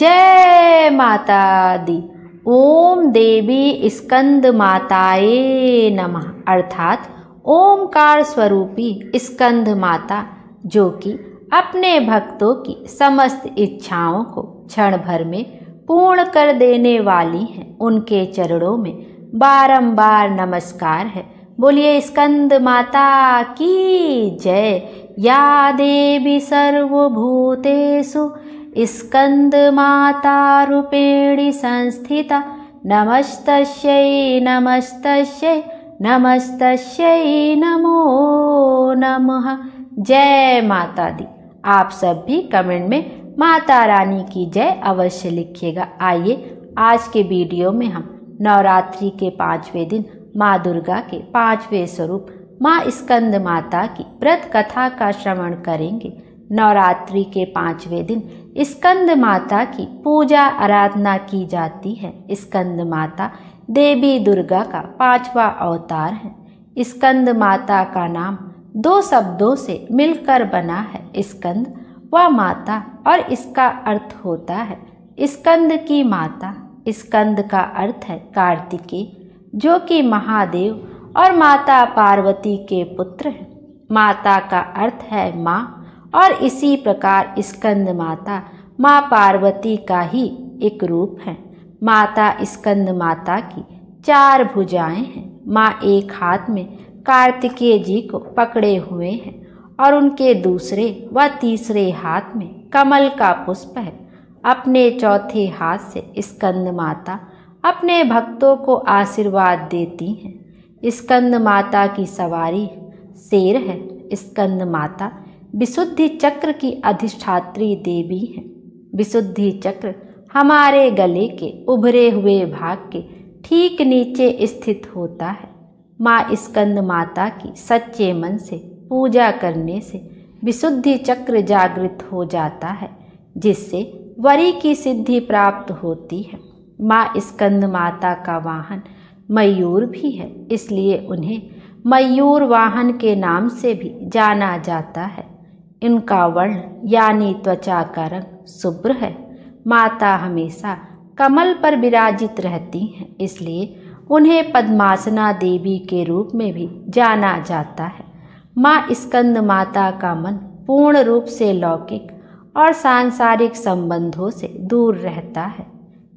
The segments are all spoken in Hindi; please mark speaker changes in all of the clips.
Speaker 1: जय माता दी। ओम देवी स्कंद माताए नमः अर्थात ओमकार स्वरूपी स्कंद माता, जो कि अपने भक्तों की समस्त इच्छाओं को क्षण भर में पूर्ण कर देने वाली हैं, उनके चरणों में बारंबार नमस्कार है। बोलिए स्कंद माता की जय। या देवी सर्वभूतेषु स्कंद माता रूपेणी संस्थिता, नमस्तस्यै नमस्तस्यै नमस्तस्यै नमो नमः। जय माता दी। आप सब भी कमेंट में माता रानी की जय अवश्य लिखिएगा। आइए आज के वीडियो में हम नवरात्रि के 5वें दिन माँ दुर्गा के 5वें स्वरूप माँ स्कंद माता की व्रत कथा का श्रवण करेंगे। नवरात्रि के 5वें दिन स्कंद माता की पूजा आराधना की जाती है। स्कंद माता देवी दुर्गा का 5वां अवतार है। स्कंद माता का नाम 2 शब्दों से मिलकर बना है, स्कंद व माता, और इसका अर्थ होता है स्कंद की माता। स्कंद का अर्थ है कार्तिकेय, जो कि महादेव और माता पार्वती के पुत्र हैं। माता का अर्थ है माँ, और इसी प्रकार स्कंद माता माँ पार्वती का ही एक रूप है। माता स्कंद माता की 4 भुजाएं हैं। माँ एक हाथ में कार्तिकेय जी को पकड़े हुए हैं और उनके दूसरे व तीसरे हाथ में कमल का पुष्प है। अपने चौथे हाथ से स्कंद माता अपने भक्तों को आशीर्वाद देती हैं। स्कंद माता की सवारी शेर है। स्कंद माता विशुद्धि चक्र की अधिष्ठात्री देवी है। विशुद्धि चक्र हमारे गले के उभरे हुए भाग के ठीक नीचे स्थित होता है। माँ स्कंद माता की सच्चे मन से पूजा करने से विशुद्धि चक्र जागृत हो जाता है, जिससे वरी की सिद्धि प्राप्त होती है। माँ स्कंद माता का वाहन मयूर भी है, इसलिए उन्हें मयूर वाहन के नाम से भी जाना जाता है। इनका वर्ण यानी त्वचा का रंग शुभ्र है। माता हमेशा कमल पर विराजित रहती हैं, इसलिए उन्हें पद्मासना देवी के रूप में भी जाना जाता है। माँ स्कंद माता का मन पूर्ण रूप से लौकिक और सांसारिक संबंधों से दूर रहता है।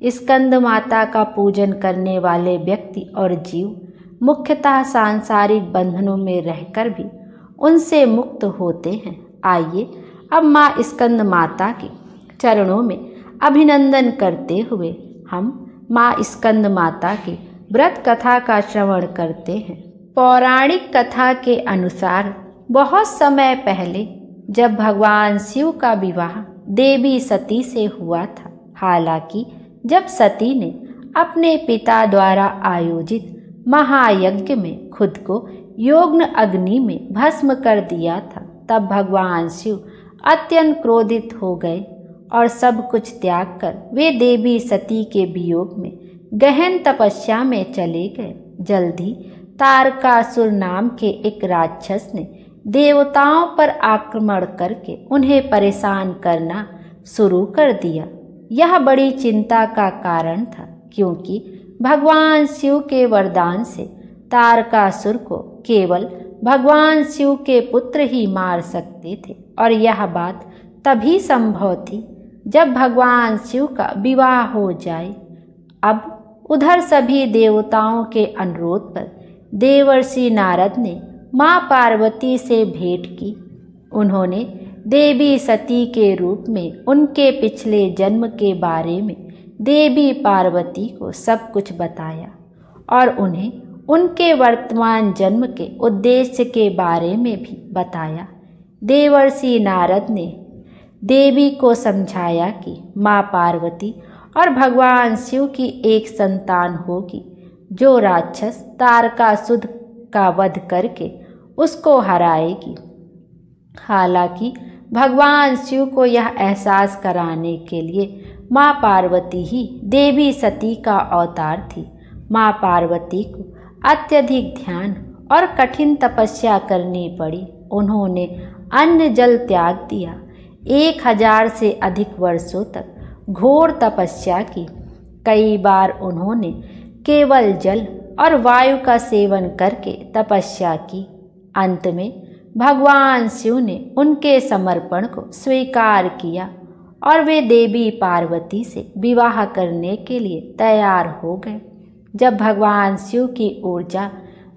Speaker 1: स्कंद माता का पूजन करने वाले व्यक्ति और जीव मुख्यतः सांसारिक बंधनों में रहकर भी उनसे मुक्त होते हैं। आइए अब माँ स्कंद माता के चरणों में अभिनंदन करते हुए हम माँ स्कंद माता की व्रत कथा का श्रवण करते हैं। पौराणिक कथा के अनुसार बहुत समय पहले जब भगवान शिव का विवाह देवी सती से हुआ था, हालांकि जब सती ने अपने पिता द्वारा आयोजित महायज्ञ में खुद को यज्ञ अग्नि में भस्म कर दिया था, तब भगवान शिव अत्यंत क्रोधित हो गए और सब कुछ त्याग कर वे देवी सती के वियोग में गहन तपस्या में चले गए। जल्दी तारकासुर नाम के एक राक्षस ने देवताओं पर आक्रमण करके उन्हें परेशान करना शुरू कर दिया। यह बड़ी चिंता का कारण था, क्योंकि भगवान शिव के वरदान से तारकासुर को केवल भगवान शिव के पुत्र ही मार सकते थे, और यह बात तभी संभव थी जब भगवान शिव का विवाह हो जाए। अब उधर सभी देवताओं के अनुरोध पर देवर्षि नारद ने माँ पार्वती से भेंट की। उन्होंने देवी सती के रूप में उनके पिछले जन्म के बारे में देवी पार्वती को सब कुछ बताया और उन्हें उनके वर्तमान जन्म के उद्देश्य के बारे में भी बताया। देवर्षि नारद ने देवी को समझाया कि माँ पार्वती और भगवान शिव की एक संतान होगी, जो राक्षस तारकासुर का वध करके उसको हराएगी। हालांकि भगवान शिव को यह एहसास कराने के लिए माँ पार्वती ही देवी सती का अवतार थी। माँ पार्वती को अत्यधिक ध्यान और कठिन तपस्या करनी पड़ी। उन्होंने अन्न जल त्याग दिया। 1000 से अधिक वर्षों तक घोर तपस्या की। कई बार उन्होंने केवल जल और वायु का सेवन करके तपस्या की। अंत में भगवान शिव ने उनके समर्पण को स्वीकार किया और वे देवी पार्वती से विवाह करने के लिए तैयार हो गए। जब भगवान शिव की ऊर्जा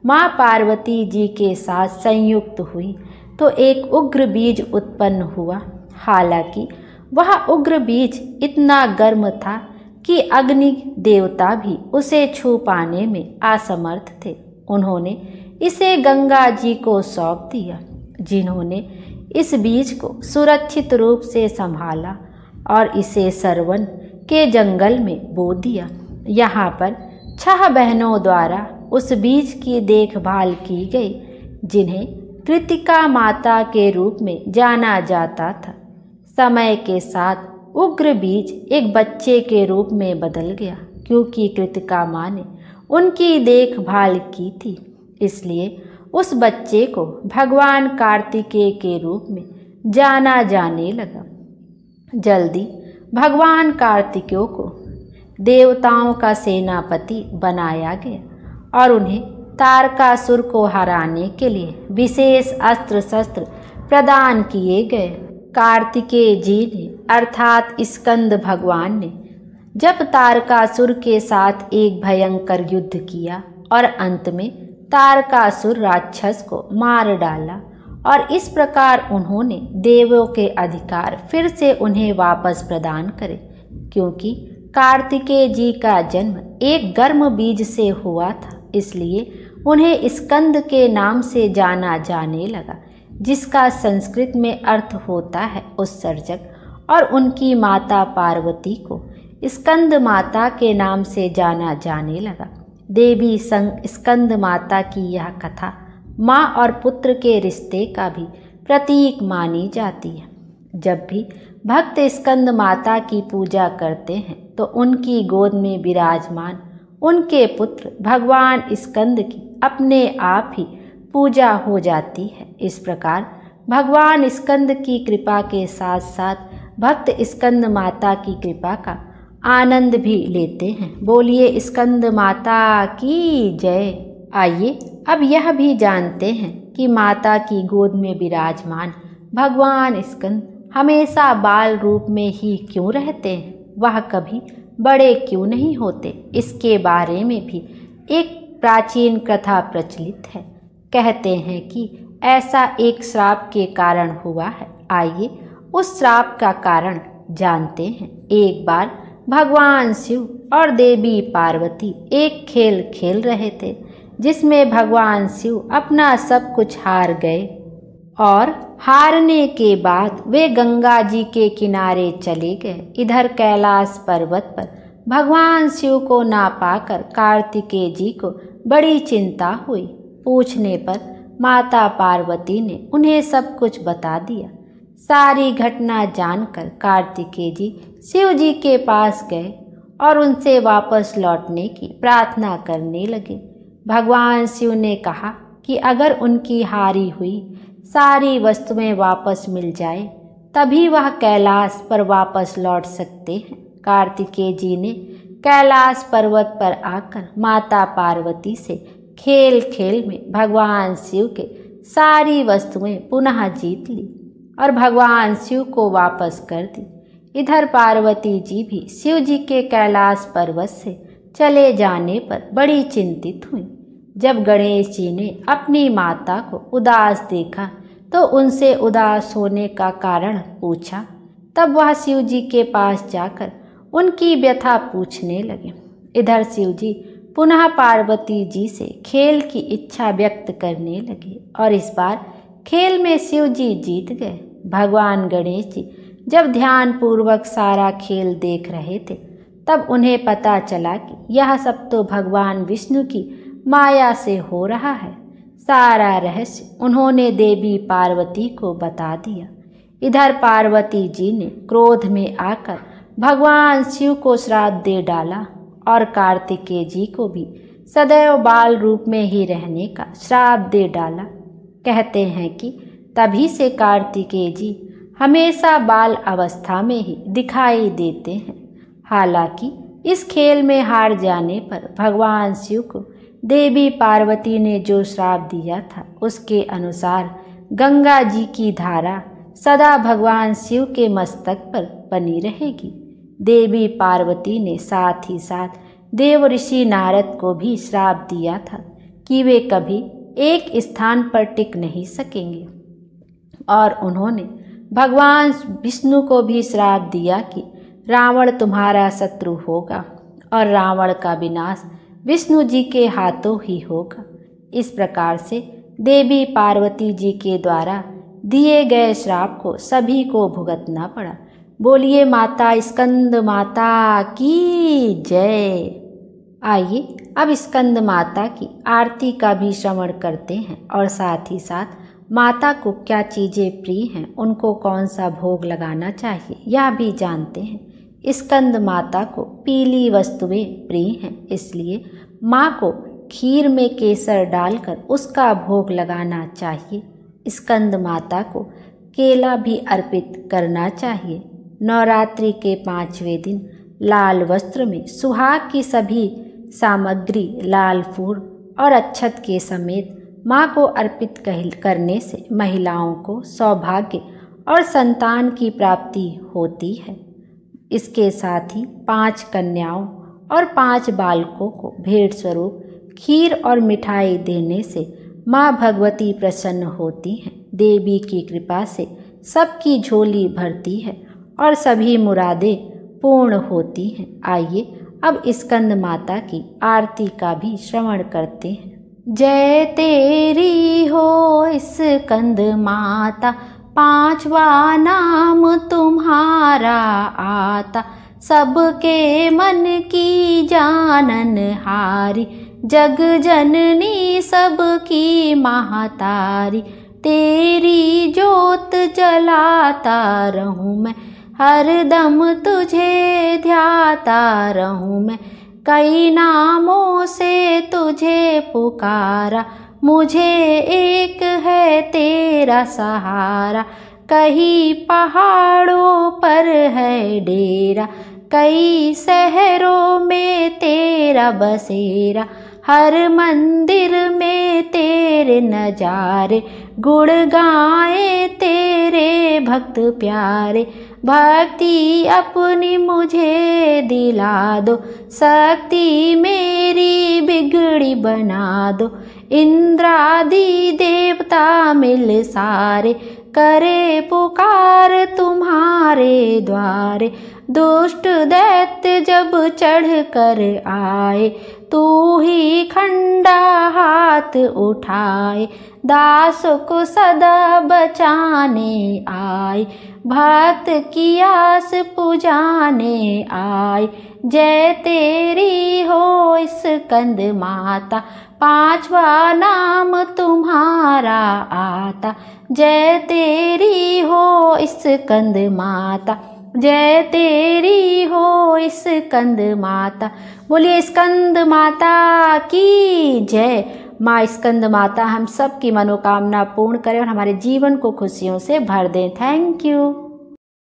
Speaker 1: माँ पार्वती जी के साथ संयुक्त हुई तो एक उग्र बीज उत्पन्न हुआ। हालांकि वह उग्र बीज इतना गर्म था कि अग्नि देवता भी उसे छू पाने में असमर्थ थे। उन्होंने इसे गंगा जी को सौंप दिया, जिन्होंने इस बीज को सुरक्षित रूप से संभाला और इसे सरवन के जंगल में बो दिया। यहाँ पर 6 बहनों द्वारा उस बीज की देखभाल की गई, जिन्हें कृतिका माता के रूप में जाना जाता था। समय के साथ उग्र बीज एक बच्चे के रूप में बदल गया, क्योंकि कृतिका माँ ने उनकी देखभाल की थी। इसलिए उस बच्चे को भगवान कार्तिकेय के रूप में जाना जाने लगा। जल्दी भगवान कार्तिकेय को देवताओं का सेनापति बनाया गया और उन्हें तारकासुर को हराने के लिए विशेष अस्त्र शस्त्र प्रदान किए गए। कार्तिकेय जी ने अर्थात स्कंद भगवान ने जब तारकासुर के साथ एक भयंकर युद्ध किया और अंत में तारकासुर राक्षस को मार डाला और इस प्रकार उन्होंने देवों के अधिकार फिर से उन्हें वापस प्रदान करे। क्योंकि कार्तिकेय जी का जन्म एक गर्म बीज से हुआ था, इसलिए उन्हें स्कंद के नाम से जाना जाने लगा, जिसका संस्कृत में अर्थ होता है उत्सर्जक। और उनकी माता पार्वती को स्कंद माता के नाम से जाना जाने लगा। देवी स्कंद माता की यह कथा माँ और पुत्र के रिश्ते का भी प्रतीक मानी जाती है। जब भी भक्त स्कंद माता की पूजा करते हैं तो उनकी गोद में विराजमान उनके पुत्र भगवान स्कंद की अपने आप ही पूजा हो जाती है। इस प्रकार भगवान स्कंद की कृपा के साथ साथ भक्त स्कंद माता की कृपा का आनंद भी लेते हैं। बोलिए स्कंद माता की जय। आइए अब यह भी जानते हैं कि माता की गोद में विराजमान भगवान स्कंद हमेशा बाल रूप में ही क्यों रहते हैं, वह कभी बड़े क्यों नहीं होते। इसके बारे में भी एक प्राचीन कथा प्रचलित है। कहते हैं कि ऐसा एक श्राप के कारण हुआ है। आइए उस श्राप का कारण जानते हैं। एक बार भगवान शिव और देवी पार्वती एक खेल खेल रहे थे, जिसमें भगवान शिव अपना सब कुछ हार गए और हारने के बाद वे गंगा जी के किनारे चले गए। इधर कैलाश पर्वत पर भगवान शिव को ना पाकर कार्तिकेय जी को बड़ी चिंता हुई। पूछने पर माता पार्वती ने उन्हें सब कुछ बता दिया। सारी घटना जानकर कार्तिकेय जी शिव जी के पास गए और उनसे वापस लौटने की प्रार्थना करने लगे। भगवान शिव ने कहा कि अगर उनकी हारी हुई सारी वस्तुएं वापस मिल जाए तभी वह कैलाश पर वापस लौट सकते हैं। कार्तिकेय जी ने कैलाश पर्वत पर आकर माता पार्वती से खेल खेल में भगवान शिव के सारी वस्तुएं पुनः जीत ली और भगवान शिव को वापस कर दी। इधर पार्वती जी भी शिव जी के कैलाश पर्वत से चले जाने पर बड़ी चिंतित हुई। जब गणेश जी ने अपनी माता को उदास देखा तो उनसे उदास होने का कारण पूछा। तब वह शिव जी के पास जाकर उनकी व्यथा पूछने लगे। इधर शिव जी पुनः पार्वती जी से खेल की इच्छा व्यक्त करने लगे और इस बार खेल में शिव जी जीत गए। भगवान गणेश जी जब ध्यान पूर्वक सारा खेल देख रहे थे तब उन्हें पता चला कि यह सब तो भगवान विष्णु की माया से हो रहा है। सारा रहस्य उन्होंने देवी पार्वती को बता दिया। इधर पार्वती जी ने क्रोध में आकर भगवान शिव को श्राप दे डाला और कार्तिकेय जी को भी सदैव बाल रूप में ही रहने का श्राप दे डाला। कहते हैं कि तभी से कार्तिकेय जी हमेशा बाल अवस्था में ही दिखाई देते हैं। हालांकि इस खेल में हार जाने पर भगवान शिव को देवी पार्वती ने जो श्राप दिया था उसके अनुसार गंगा जी की धारा सदा भगवान शिव के मस्तक पर बनी रहेगी। देवी पार्वती ने साथ ही साथ देव ऋषि नारद को भी श्राप दिया था कि वे कभी एक स्थान पर टिक नहीं सकेंगे, और उन्होंने भगवान विष्णु को भी श्राप दिया कि रावण तुम्हारा शत्रु होगा और रावण का विनाश विष्णु जी के हाथों ही होगा। इस प्रकार से देवी पार्वती जी के द्वारा दिए गए श्राप को सभी को भुगतना पड़ा। बोलिए माता स्कंद माता की जय। आइए अब स्कंद माता की आरती का भी श्रवण करते हैं और साथ ही साथ माता को क्या चीज़ें प्रिय हैं, उनको कौन सा भोग लगाना चाहिए यह भी जानते हैं। स्कंद माता को पीली वस्तुएं प्रिय हैं, इसलिए माँ को खीर में केसर डालकर उसका भोग लगाना चाहिए। स्कंद माता को केला भी अर्पित करना चाहिए। नवरात्रि के 5वें दिन लाल वस्त्र में सुहाग की सभी सामग्री लाल फूल और अक्षत के समेत माँ को अर्पित करने से महिलाओं को सौभाग्य और संतान की प्राप्ति होती है। इसके साथ ही 5 कन्याओं और 5 बालकों को भेंट स्वरूप खीर और मिठाई देने से माँ भगवती प्रसन्न होती हैं। देवी की कृपा से सबकी झोली भरती है और सभी मुरादें पूर्ण होती हैं। आइए अब स्कंद माता की आरती का भी श्रवण करते हैं। जय तेरी हो स्कंद माता, 5वां नाम तुम्हारा आता, सबके मन की जानन हारी, जग जननी सबकी महतारी, तेरी जोत जलाता रहूं मैं, हरदम तुझे ध्याता रहूं मैं, कई नामों से तुझे पुकारा, मुझे एक है तेरा सहारा, कहीं पहाड़ों पर है डेरा, कई शहरों में तेरा बसेरा, हर मंदिर में तेरे नजारे, गुण गाए तेरे भक्त प्यारे, भक्ति अपनी मुझे दिला दो, शक्ति मेरी बिगड़ी बना दो, इंद्रादि देवता मिल सारे, करे पुकार तुम्हारे द्वारे, दुष्ट दैत्य जब चढ़ कर आए, तू ही खंडा हाथ उठाए, दास को सदा बचाने आए, भक्त की आस पुजाने आए, जय तेरी हो स्कंद माता, 5वां नाम तुम्हारा आता, जय तेरी हो स्कंद माता, जय तेरी हो स्कंद माता। बोलिए स्कंद माता की जय। माँ स्कंद माता हम सब की मनोकामना पूर्ण करें और हमारे जीवन को खुशियों से भर दें। Thank you.